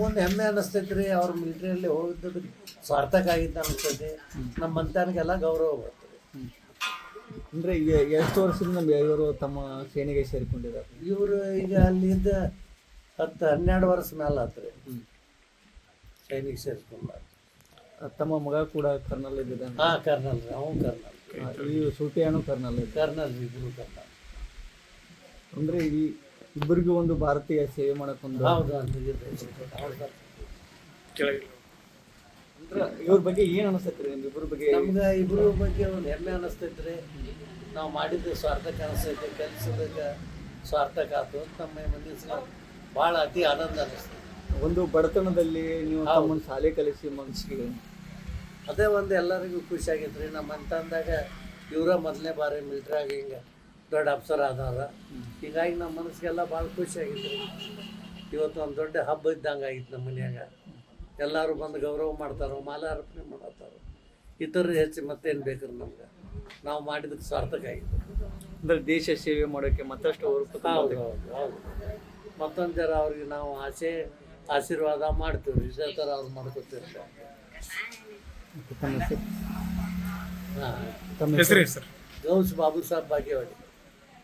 ಒಂದು ಹೆಮ್ಮೆ ಅನ್ನಿಸ್ತೈತೆ ರೀ. ಅವ್ರ ಮಿಲಿಟ್ರಿಯಲ್ಲಿ ಹೋಗಿದ್ದು ಸಾರ್ಥಕ ಆಗಿದ್ದು ಅನಿಸ್ತೈತಿ. ನಮ್ಮ ಮಂತ್ಯಾನಿಗೆಲ್ಲ ಗೌರವ ಬರ್ತದೆ. ಅಂದರೆ ಈಗ ಎಷ್ಟು ವರ್ಷದಿಂದ ಇವರು ತಮ್ಮ ಸೇನೆಗೆ ಸೇರಿಕೊಂಡಿದ್ದಾರೆ? ಇವರು ಈಗ ಅಲ್ಲಿಂದ 10-12 ವರ್ಷ ಮೇಲೆ ಆತ್ರಿ ಸೈನಿಕ ಸೇರಿಸ್ಕೊಂಡ. ತಮ್ಮ ಮಗ ಕೂಡ ಕರ್ನಲ್ ಇದ್ದಿದ್ದಾನೆ? ಹಾಂ, ಕರ್ನಲ್ ರೀ. ಅವನು ಕರ್ನಲ್. ಈ ಸೂಟಿಯಾನು ಕರ್ನಲ್? ಕರ್ನಲ್ ರೀ, ಇಬ್ಬರು ಕರ್ನಲ್. ಅಂದರೆ ಈ ಇಬ್ಬರಿಗೂ ಒಂದು ಭಾರತೀಯ ಸೇವೆ ಮಾಡೋಕ್ಕೊಂದು ಹೌದು ಅಂತ ಇವ್ರ ಬಗ್ಗೆ ಏನು ಅನಿಸ್ತೈತೆ ರೀ? ಇಬ್ಬರ ಬಗ್ಗೆ ನಮ್ಗೆ ಇಬ್ಬರ ಬಗ್ಗೆ ಒಂದು ಹೆಮ್ಮೆ ಅನಿಸ್ತೈತೆ ರೀ. ನಾವು ಮಾಡಿದ್ದು ಸ್ವಾರ್ಥಕ ಅನಿಸ್ತೈತೆ, ಕೆಲಸದಾಗ ಸ್ವಾರ್ಥಕ ಆಯ್ತು ಅಂತ ನಮ್ಮ ಮನಸ್ಸಿಗೆ ಭಾಳ ಅತಿ ಆನಂದ ಅನ್ನಿಸ್ತೈತೆ. ಒಂದು ಬಡತನದಲ್ಲಿ ನೀವು ತಮ್ಮನ್ನು ಶಾಲೆ ಕಲಿಸಿ ಮನಸ್ಸಿಗೆ ಅದೇ ಒಂದು ಎಲ್ಲರಿಗೂ ಖುಷಿ ಆಗೈತೆ ರೀ. ನಮ್ಮ ಅಂತಂದಾಗ ಇವರ ಮೊದಲನೇ ಬಾರಿ ಮಿಲ್ಟ್ರಾಗಿ ಹಿಂಗೆ ದೊಡ್ಡ ಅಫ್ಸರ್ ಆದವ್ರ. ಹೀಗಾಗಿ ನಮ್ಮ ಮನಸ್ಸಿಗೆಲ್ಲ ಭಾಳ ಖುಷಿ ಆಗೈತೆ ರೀ. ಇವತ್ತು ಒಂದು ದೊಡ್ಡ ಹಬ್ಬ ಇದ್ದಂಗೆ ಆಗಿತ್ತು ನಮ್ಮ ಮನ್ಯಾಗ. ಎಲ್ಲರೂ ಬಂದು ಗೌರವ ಮಾಡ್ತಾರೋ, ಮಾಲಾರ್ಪಣೆ ಮಾಡತ್ತಾರೋ. ಇತರ ಹೆಚ್ಚು ಮತ್ತೇನು ಬೇಕ್ರಿ ನಮ್ಗೆ. ನಾವು ಮಾಡಿದಕ್ಕೆ ಸಾರ್ಥಕ ಆಗಿತ್ತು. ಅಂದರೆ ದೇಶ ಸೇವೆ ಮಾಡೋಕ್ಕೆ ಮತ್ತಷ್ಟು ಹೌದು ಹೌದು ಹೌದು. ಮತ್ತೊಂದು ಜರ ಅವ್ರಿಗೆ ನಾವು ಆಶೀರ್ವಾದ ಮಾಡ್ತೀವಿ. ಇದೇ ಥರ ಅವ್ರು ಮಾಡ್ಕೊತಿರ್ತಾರೆ. ತಮ್ಮ ಹಾಂ, ತಮ್ಮ ಹೆಸರು ಸರ್? ಗೌಸ್ ಬಾಬು ಸಾಬ್ ಬಾಗೇವಾಡಿ.